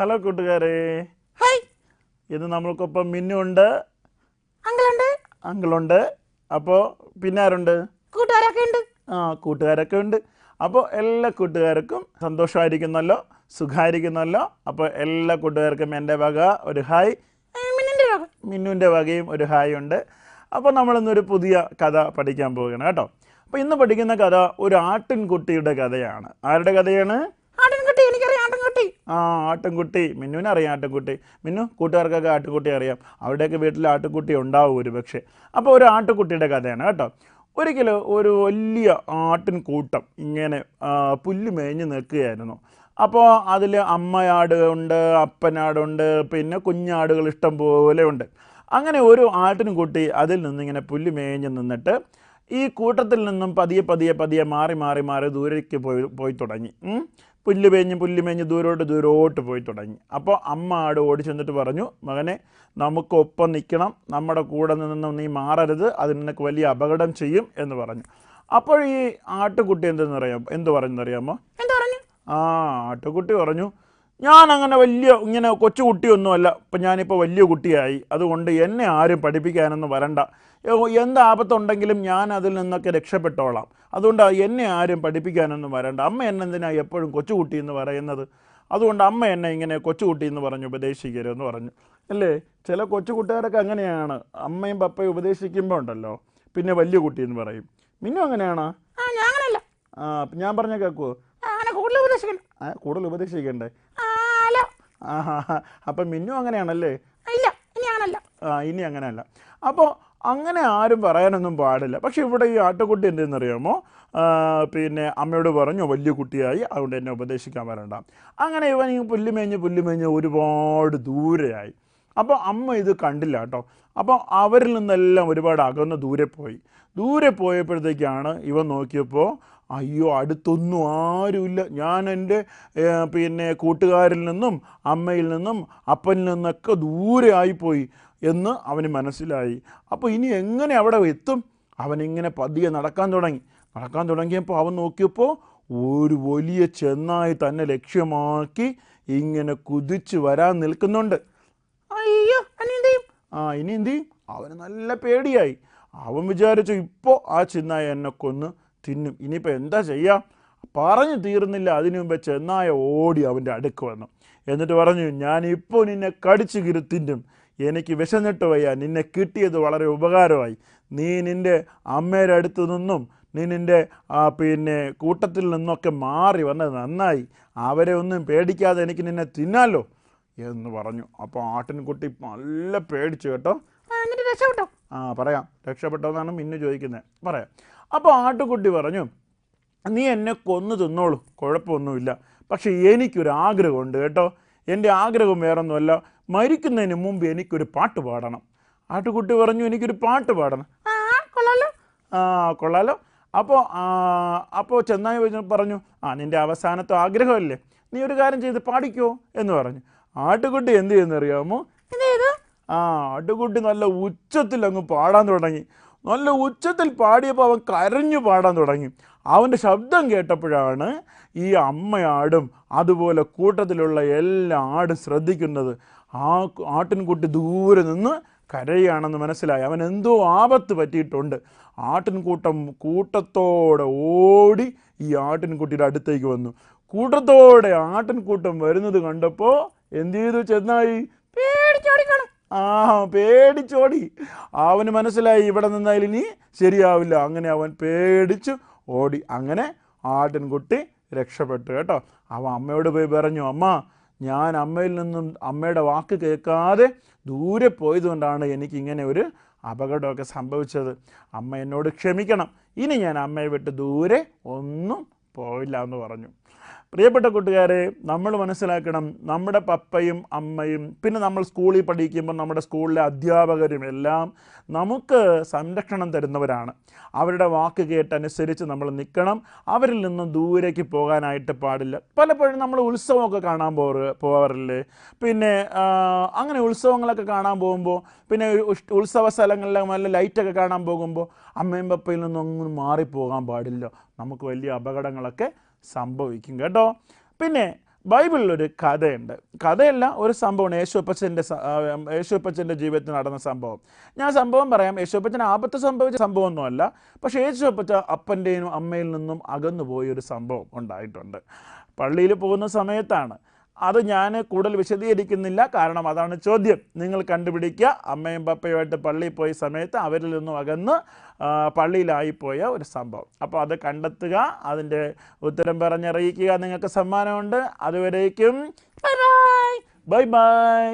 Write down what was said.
Hello കൂട്ടുകാരെ. Hi. ഇത് നമ്മൾക്കൊപ്പം മിന്നുണ്ട്, അങ്കിളുണ്ട്, അങ്കിളുണ്ട്. അപ്പോൾ പിന്നെ ആരുണ്ട്? കൂട്ടുകാരൊക്കെ ഉണ്ട്. കൂട്ടുകാരൊക്കെ ഉണ്ട്. അപ്പോൾ എല്ലാ കൂട്ടുകാർക്കും സന്തോഷമായിരിക്കുന്നല്ലോ, സുഖമായിരിക്കുന്നല്ലോ. അപ്പോൾ എല്ലാ കൂട്ടുകാർക്കും എൻ്റെ വക ഒരു ഹായ്, മിന്നുവിൻ്റെ വകയും ഒരു ഹായ് ഉണ്ട്. അപ്പോൾ നമ്മളിന്നൊരു പുതിയ കഥ പഠിക്കാൻ പോവുകയാണ് കേട്ടോ. അപ്പോൾ ഇന്ന് പഠിക്കുന്ന കഥ ഒരു ആട്ടിൻകുട്ടിയുടെ കഥയാണ്. ആരുടെ കഥയാണ്? ആട്ടിൻകുട്ടി. എനിക്കറിയാം ആട്ടിൻകുട്ടി. ആട്ടിൻകുട്ടി. മിന്നുവിനറിയാം ആട്ടിൻകുട്ടി. മിന്നു, കൂട്ടുകാർക്കൊക്കെ ആട്ടിൻകുട്ടി അറിയാം. അവിടെയൊക്കെ വീട്ടിൽ ആട്ടിൻകുട്ടി ഉണ്ടാവും ഒരു പക്ഷേ. അപ്പോൾ ഒരു ആട്ടിൻകുട്ടിയുടെ കഥയാണ് കേട്ടോ. ഒരിക്കലും ഒരു വലിയ ആട്ടിൻകൂട്ടം ഇങ്ങനെ പുല്ല് മേഞ്ഞ് നിൽക്കുകയായിരുന്നു. അപ്പോൾ അതിൽ അമ്മയാട് ഉണ്ട്, അപ്പനാടുണ്ട്, പിന്നെ കുഞ്ഞാടുകൾ ഇഷ്ടം പോലെ ഉണ്ട്. അങ്ങനെ ഒരു ആട്ടിൻകുട്ടി അതിൽ നിന്നിങ്ങനെ പുല്ല് മേഞ്ഞ് നിന്നിട്ട് ഈ കൂട്ടത്തിൽ നിന്നും പതിയെ പതിയെ പതിയെ മാറി മാറി മാറി ദൂരേക്ക് പോയി തുടങ്ങി. പുല്ല് മേഞ്ഞ് ദൂരോട്ട് പോയി തുടങ്ങി. അപ്പോൾ അമ്മ ആട് ഓടി ചെന്നിട്ട് പറഞ്ഞു, മകനെ, നമുക്കൊപ്പം നിൽക്കണം, നമ്മുടെ കൂടെ നിന്നും നീ മാറരുത്, അത് നിനക്ക് വലിയ അപകടം ചെയ്യും എന്ന് പറഞ്ഞു. അപ്പോൾ ഈ ആട്ടുകുട്ടി എന്ത് പറഞ്ഞെന്നറിയാമോ? ആട്ടുകുട്ടി പറഞ്ഞു, ഞാൻ അങ്ങനെ ഇങ്ങനെ കൊച്ചു കുട്ടിയൊന്നുമല്ല, ഇപ്പം ഞാനിപ്പോൾ വലിയ കുട്ടിയായി, അതുകൊണ്ട് എന്നെ ആരും പഠിപ്പിക്കാനൊന്നും വരണ്ട. എന്താപത്തുണ്ടെങ്കിലും ഞാൻ അതിൽ നിന്നൊക്കെ രക്ഷപ്പെട്ടോളാം, അതുകൊണ്ട് എന്നെ ആരും പഠിപ്പിക്കാനൊന്നും വരണ്ട. അമ്മ എന്നെന്തിനാണ് എപ്പോഴും കൊച്ചുകുട്ടി എന്ന് പറയുന്നത്? അതുകൊണ്ട് അമ്മ എന്നെ ഇങ്ങനെ കൊച്ചുകുട്ടി എന്ന് പറഞ്ഞ് ഉപദേശിക്കരുതെന്ന് പറഞ്ഞു. അല്ലേ, ചില കൊച്ചു കൂട്ടുകാരൊക്കെ അങ്ങനെയാണ്, അമ്മയും പപ്പയും ഉപദേശിക്കുമ്പോൾ ഉണ്ടല്ലോ പിന്നെ വലിയ കുട്ടി എന്ന് പറയും. മിന്നു അങ്ങനെയാണോ? ഞാൻ പറഞ്ഞ കേൾക്കുമോ? കൂടുതൽ ഉപദേശിക്കണ്ടേ? അപ്പം മിന്നു അങ്ങനെയാണല്ലേ? ഇനി അങ്ങനെയല്ല. അപ്പോൾ അങ്ങനെ ആരും പറയാനൊന്നും പാടില്ല. പക്ഷെ ഇവിടെ ഈ ആട്ടുകുട്ടി എന്തെന്നറിയാമോ? പിന്നെ അമ്മയോട് പറഞ്ഞു, വലിയ കുട്ടിയായി, അതുകൊണ്ട് എന്നെ ഉപദേശിക്കാൻ വരണ്ട. അങ്ങനെ ഇവൻ ഈ പുല്ലുമേഞ്ഞ് ഒരുപാട് ദൂരെയായി. അപ്പോൾ അമ്മ ഇത് കണ്ടില്ല കേട്ടോ. അപ്പോൾ അവരിൽ നിന്നെല്ലാം ഒരുപാട് അകന്ന് ദൂരെ പോയപ്പോഴത്തേക്കാണ് ഇവൻ നോക്കിയപ്പോൾ, അയ്യോ, അടുത്തൊന്നും ആരുമില്ല. ഞാൻ എൻ്റെ പിന്നെ കൂട്ടുകാരിൽ നിന്നും അമ്മയിൽ നിന്നും അപ്പനിൽ നിന്നൊക്കെ ദൂരെ ആയിപ്പോയി എന്ന് അവന് മനസ്സിലായി. അപ്പോൾ ഇനി എങ്ങനെ അവിടെ എത്തും? അവനിങ്ങനെ പതിയെ നടക്കാൻ തുടങ്ങിയപ്പോൾ അവൻ നോക്കിയപ്പോൾ ഒരു വലിയ ചെന്നായി തന്നെ ലക്ഷ്യമാക്കി ഇങ്ങനെ കുതിച്ച് വരാൻ നിൽക്കുന്നുണ്ട്. അയ്യോ, ഇനി എന്ത് ചെയ്യും? അവന് നല്ല പേടിയായി. അവൻ വിചാരിച്ചു, ഇപ്പോൾ ആ ചെന്നായി എന്നെ കൊന്ന് തിന്നും, ഇനിയിപ്പോൾ എന്താ ചെയ്യുക? പറഞ്ഞു തീർന്നില്ല, അതിനു മുമ്പേ ചെന്നായ ഓടി അവൻ്റെ അടുക്ക് വന്നു. എന്നിട്ട് പറഞ്ഞു, ഞാനിപ്പോൾ നിന്നെ കടിച്ചു കീറി തിന്നും, എനിക്ക് വിശന്നിട്ട് വയ്യ, നിന്നെ കിട്ടിയത് വളരെ ഉപകാരമായി. നീ നിൻ്റെ അമ്മയുടെ അടുത്ത് നിന്നും നീ നിൻ്റെ പിന്നെ കൂട്ടത്തിൽ നിന്നൊക്കെ മാറി വന്നത് നന്നായി, അവരെ ഒന്നും പേടിക്കാതെ എനിക്ക് നിന്നെ തിന്നാലോ എന്ന് പറഞ്ഞു. അപ്പോൾ ആട്ടിൻകുട്ടി നല്ല പേടിച്ചു കേട്ടോ. പറയാം, രക്ഷപ്പെട്ടോ എന്നാണ് മിന്നു ചോദിക്കുന്നത്. പറയാം. അപ്പോൾ ആട്ടുകുട്ടി പറഞ്ഞു, നീ എന്നെ കൊന്നു തിന്നോളൂ, കുഴപ്പമൊന്നുമില്ല, പക്ഷേ എനിക്കൊരു ആഗ്രഹമുണ്ട് കേട്ടോ. എൻ്റെ ആഗ്രഹം വേറൊന്നുമല്ല, മരിക്കുന്നതിന് മുമ്പ് എനിക്കൊരു പാട്ട് പാടണം. ആട്ടുകുട്ടി പറഞ്ഞു, എനിക്കൊരു പാട്ട് പാടണം. കൊള്ളാലോ. അപ്പോൾ ചെന്നായി പറഞ്ഞു, നിൻ്റെ അവസാനത്തെ ആഗ്രഹമല്ലേ, നീ ഒരു കാര്യം ചെയ്ത് പാടിക്കോ എന്ന് പറഞ്ഞു. ആട്ടുകുട്ടി എന്ത് ചെയ്യുന്നറിയാമോ? ആട്ടുകുട്ടി നല്ല ഉച്ചത്തിൽ അങ്ങ് പാടാൻ തുടങ്ങി. നല്ല ഉച്ചത്തിൽ പാടിയപ്പോൾ അവൻ കരഞ്ഞു പാടാൻ തുടങ്ങി. അവൻ്റെ ശബ്ദം കേട്ടപ്പോഴാണ് ഈ അമ്മയാടും അതുപോലെ കൂട്ടത്തിലുള്ള എല്ലാ ആടും ശ്രദ്ധിക്കുന്നത്. ആട്ടിൻകുട്ടി ദൂരെ നിന്ന് കരയുകയാണെന്ന് മനസ്സിലായി. അവൻ എന്തോ ആപത്ത് പറ്റിയിട്ടുണ്ട്. കൂട്ടത്തോടെ ഓടി ഈ ആട്ടിൻകുട്ടിയുടെ അടുത്തേക്ക് വന്നു. കൂട്ടത്തോടെ ആട്ടിൻകൂട്ടം വരുന്നത് കണ്ടപ്പോൾ എന്ത് ചെയ്തു? ചെന്നായി പേടിച്ചോടി. അവന് മനസ്സിലായി, ഇവിടെ നിന്നാൽ ഇനി ശരിയാവില്ല. അങ്ങനെ അവൻ പേടിച്ചു ഓടി. അങ്ങനെ ആട്ടിൻകുട്ടി രക്ഷപ്പെട്ടു കേട്ടോ. അവൻ അമ്മയോട് പോയി പറഞ്ഞു, അമ്മ, ഞാൻ അമ്മയിൽ നിന്നും അമ്മയുടെ വാക്ക് കേൾക്കാതെ ദൂരെ പോയതുകൊണ്ടാണ് എനിക്കിങ്ങനെ ഒരു അപകടമൊക്കെ സംഭവിച്ചത്. അമ്മ എന്നോട് ക്ഷമിക്കണം, ഇനി ഞാൻ അമ്മയെ വിട്ട് ദൂരെ ഒന്നും പോയില്ല എന്ന് പറഞ്ഞു. പ്രിയപ്പെട്ട കൂട്ടുകാരെ, നമ്മൾ മനസ്സിലാക്കണം, നമ്മുടെ പപ്പയും അമ്മയും പിന്നെ നമ്മൾ സ്കൂളിൽ പഠിക്കുമ്പോൾ നമ്മുടെ സ്കൂളിലെ അധ്യാപകരും എല്ലാം നമുക്ക് സംരക്ഷണം തരുന്നവരാണ്. അവരുടെ വാക്ക് കേട്ടനുസരിച്ച് നമ്മൾ നിൽക്കണം. അവരിൽ നിന്നും ദൂരേക്ക് പോകാനായിട്ട് പാടില്ല. പലപ്പോഴും നമ്മൾ ഉത്സവമൊക്കെ കാണാൻ പോകാറില്ലേ? പിന്നെ അങ്ങനെ ഉത്സവങ്ങളൊക്കെ കാണാൻ പോകുമ്പോൾ, പിന്നെ ഉത്സവ സ്ഥലങ്ങളിലെ നല്ല ലൈറ്റൊക്കെ കാണാൻ പോകുമ്പോൾ അമ്മയും പപ്പയിൽ നിന്നും ഒന്നും മാറിപ്പോകാൻ പാടില്ല. നമുക്ക് വലിയ അപകടങ്ങളൊക്കെ സംഭവിക്കും കേട്ടോ. പിന്നെ ബൈബിളിലൊരു കഥയുണ്ട്. കഥയല്ല, ഒരു സംഭവമാണ്. യേശുപ്പച്ചൻ്റെ ജീവിതത്തിൽ നടന്ന സംഭവം. ഞാൻ സംഭവം പറയാം. യേശുപ്പച്ചന് ആപത്ത് സംഭവിച്ച സംഭവമൊന്നുമല്ല. പക്ഷേ യേശുപ്പച്ച അപ്പൻ്റെയും അമ്മയിൽ നിന്നും അകന്നു പോയൊരു സംഭവം ഉണ്ടായിട്ടുണ്ട്. പള്ളിയിൽ പോകുന്ന സമയത്താണ്. അത് ഞാൻ കൂടുതൽ വിശദീകരിക്കുന്നില്ല, കാരണം അതാണ് ചോദ്യം. നിങ്ങൾ കണ്ടുപിടിക്കുക. അമ്മയും പപ്പയുമായിട്ട് പള്ളിയിൽ പോയ സമയത്ത് അവരിൽ നിന്നും അകന്ന് പള്ളിയിലായിപ്പോയ ഒരു സംഭവം. അപ്പോൾ അത് കണ്ടെത്തുക, അതിൻ്റെ ഉത്തരം പറഞ്ഞറിയിക്കുക. നിങ്ങൾക്ക് സമ്മാനമുണ്ട്. അതുവരേക്കും ബൈ ബൈ.